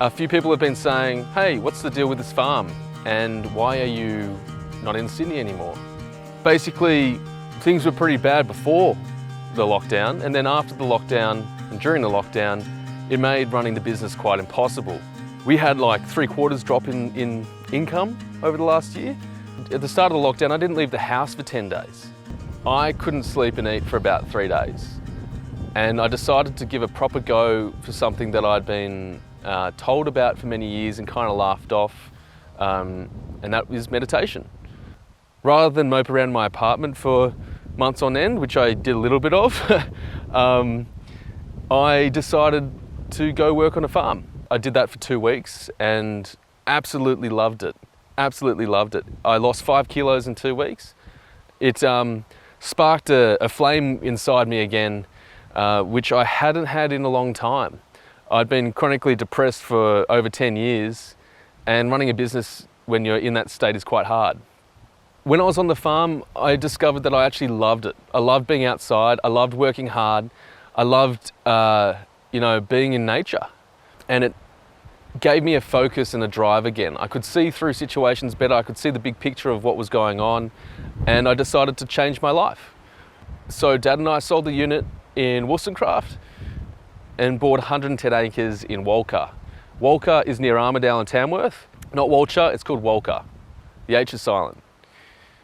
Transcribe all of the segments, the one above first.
A few people have been saying, hey, what's the deal with this farm? And why are you not in Sydney anymore? Basically, things were pretty bad before the lockdown, and then after the lockdown and during the lockdown, it made running the business quite impossible. We had like 3/4 drop in income over the last year. At the start of the lockdown, I didn't leave the house for 10 days. I couldn't sleep and eat for about 3 days. And I decided to give a proper go for something that I'd been told about for many years and kind of laughed off, and that was meditation. Rather than mope around my apartment for months on end, which I did a little bit of, I decided to go work on a farm. I did that for 2 weeks and absolutely loved it. Absolutely loved it. I lost 5 kilos in 2 weeks. It sparked a flame inside me again, which I hadn't had in a long time. I'd been chronically depressed for over 10 years, and running a business when you're in that state is quite hard. When I was on the farm, I discovered that I actually loved it. I loved being outside, I loved working hard, I loved being in nature. And it gave me a focus and a drive again. I could see through situations better, I could see the big picture of what was going on, and I decided to change my life. So Dad and I sold the unit in Wollstonecraft and bought 110 acres in Walcha. Walcha is near Armidale and Tamworth. Not Walcha, it's called Walcha. The H is silent.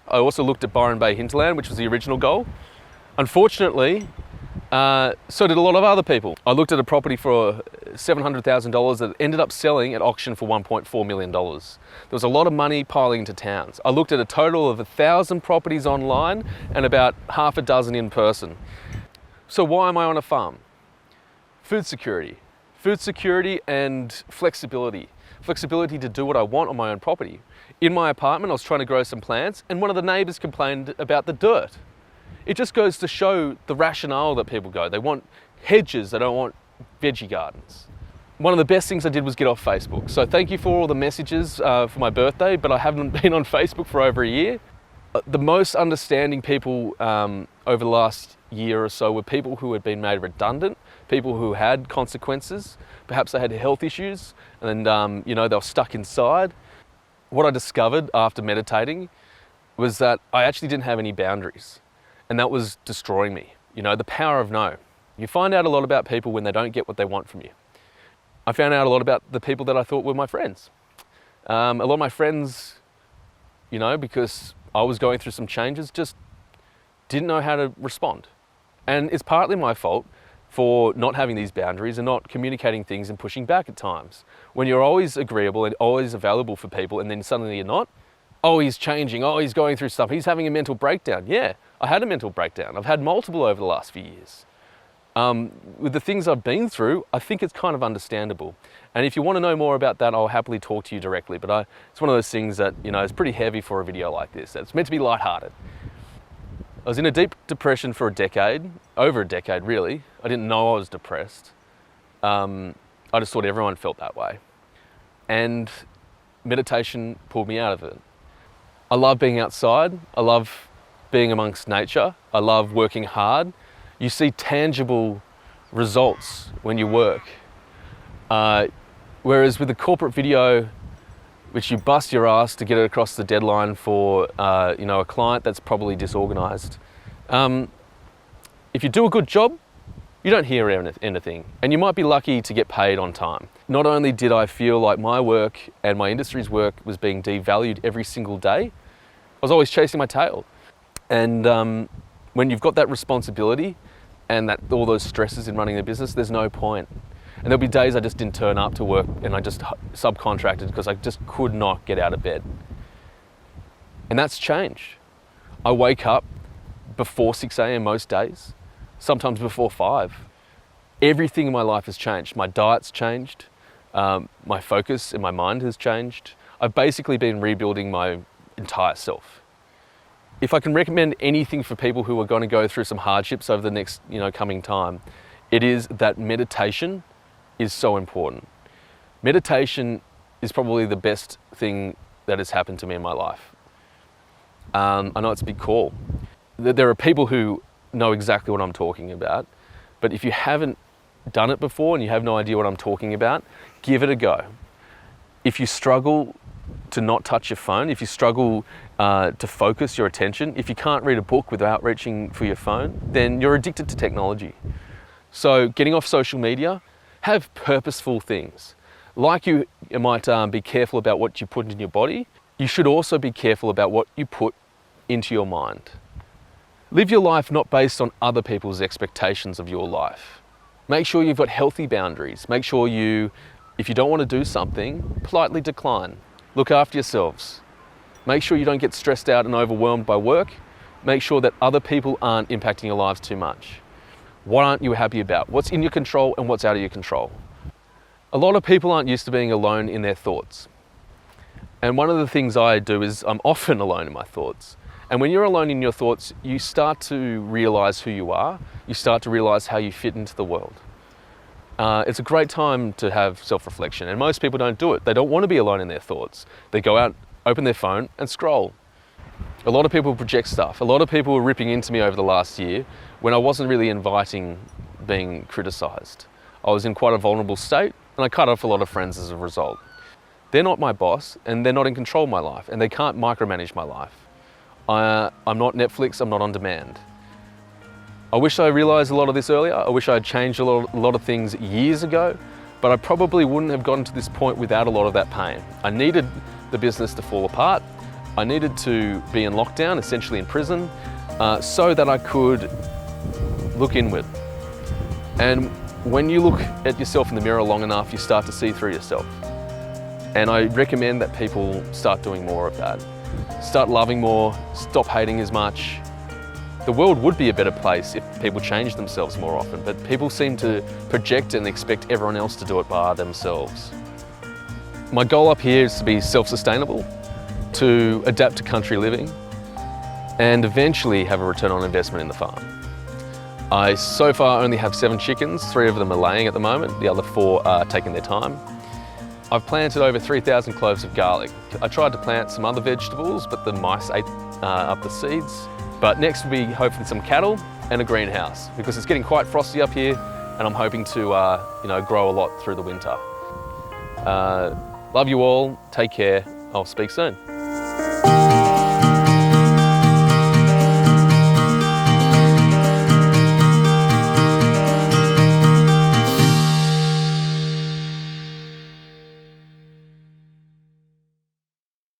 I also looked at Byron Bay hinterland, which was the original goal. Unfortunately, so did a lot of other people. I looked at a property for $700,000 that ended up selling at auction for $1.4 million. There was a lot of money piling into towns. I looked at a total of 1,000 properties online and about half a dozen in person. So why am I on a farm? Food security. Food security and flexibility. Flexibility to do what I want on my own property. In my apartment, I was trying to grow some plants and one of the neighbours complained about the dirt. It just goes to show the rationale that people go. They want hedges, they don't want veggie gardens. One of the best things I did was get off Facebook. So thank you for all the messages for my birthday, but I haven't been on Facebook for over a year. The most understanding people over the last year or so were people who had been made redundant, people who had consequences. Perhaps they had health issues and they were stuck inside. What I discovered after meditating was that I actually didn't have any boundaries. And that was destroying me. The power of no. You find out a lot about people when they don't get what they want from you. I found out a lot about the people that I thought were my friends. A lot of my friends, because I was going through some changes, just didn't know how to respond. And it's partly my fault for not having these boundaries and not communicating things and pushing back at times. When you're always agreeable and always available for people and then suddenly you're not, oh, he's changing, oh, he's going through stuff, he's having a mental breakdown. Yeah, I had a mental breakdown. I've had multiple over the last few years. With the things I've been through, I think it's kind of understandable. And if you want to know more about that, I'll happily talk to you directly. But it's one of those things that, is pretty heavy for a video like this. It's meant to be lighthearted. I was in a deep depression for a decade, over a decade really. I didn't know I was depressed. I just thought everyone felt that way. And meditation pulled me out of it. I love being outside. I love being amongst nature. I love working hard. You see tangible results when you work. Whereas with a corporate video, which you bust your ass to get it across the deadline for a client that's probably disorganized. If you do a good job, you don't hear anything, and you might be lucky to get paid on time. Not only did I feel like my work and my industry's work was being devalued every single day, I was always chasing my tail. And when you've got that responsibility and all those stresses in running a business, there's no point. And there'll be days I just didn't turn up to work and I just subcontracted because I just could not get out of bed. And that's changed. I wake up before 6 a.m. most days, sometimes before 5. Everything in my life has changed. My diet's changed. My focus in my mind has changed. I've basically been rebuilding my entire self. If I can recommend anything for people who are going to go through some hardships over the next, coming time, it is that meditation is so important. Meditation is probably the best thing that has happened to me in my life. I know it's a big call. There are people who know exactly what I'm talking about, but if you haven't done it before and you have no idea what I'm talking about, give it a go. If you struggle to not touch your phone, if you struggle to focus your attention, if you can't read a book without reaching for your phone, then you're addicted to technology. So getting off social media, have purposeful things. Like you might be careful about what you put in your body, you should also be careful about what you put into your mind. Live your life not based on other people's expectations of your life. Make sure you've got healthy boundaries. Make sure if you don't want to do something, politely decline. Look after yourselves. Make sure you don't get stressed out and overwhelmed by work. Make sure that other people aren't impacting your lives too much. What aren't you happy about? What's in your control and what's out of your control? A lot of people aren't used to being alone in their thoughts. And one of the things I do is I'm often alone in my thoughts. And when you're alone in your thoughts, you start to realize who you are. You start to realize how you fit into the world. It's a great time to have self-reflection, and most people don't do it. They don't want to be alone in their thoughts. They go out, open their phone and scroll. A lot of people project stuff. A lot of people were ripping into me over the last year when I wasn't really inviting being criticized. I was in quite a vulnerable state and I cut off a lot of friends as a result. They're not my boss and they're not in control of my life and they can't micromanage my life. I'm not Netflix, I'm not on demand. I wish I realized a lot of this earlier. I wish I had changed a lot of things years ago, but I probably wouldn't have gotten to this point without a lot of that pain. I needed the business to fall apart. I needed to be in lockdown, essentially in prison, so that I could look inward. And when you look at yourself in the mirror long enough, you start to see through yourself. And I recommend that people start doing more of that. Start loving more, stop hating as much. The world would be a better place if people changed themselves more often, but people seem to project and expect everyone else to do it by themselves. My goal up here is to be self-sustainable, to adapt to country living, and eventually have a return on investment in the farm. I so far only have 7 chickens, 3 of them are laying at the moment, the other 4 are taking their time. I've planted over 3,000 cloves of garlic. I tried to plant some other vegetables, but the mice ate up the seeds. But next will be hopefully some cattle and a greenhouse, because it's getting quite frosty up here and I'm hoping to grow a lot through the winter. Love you all, take care, I'll speak soon.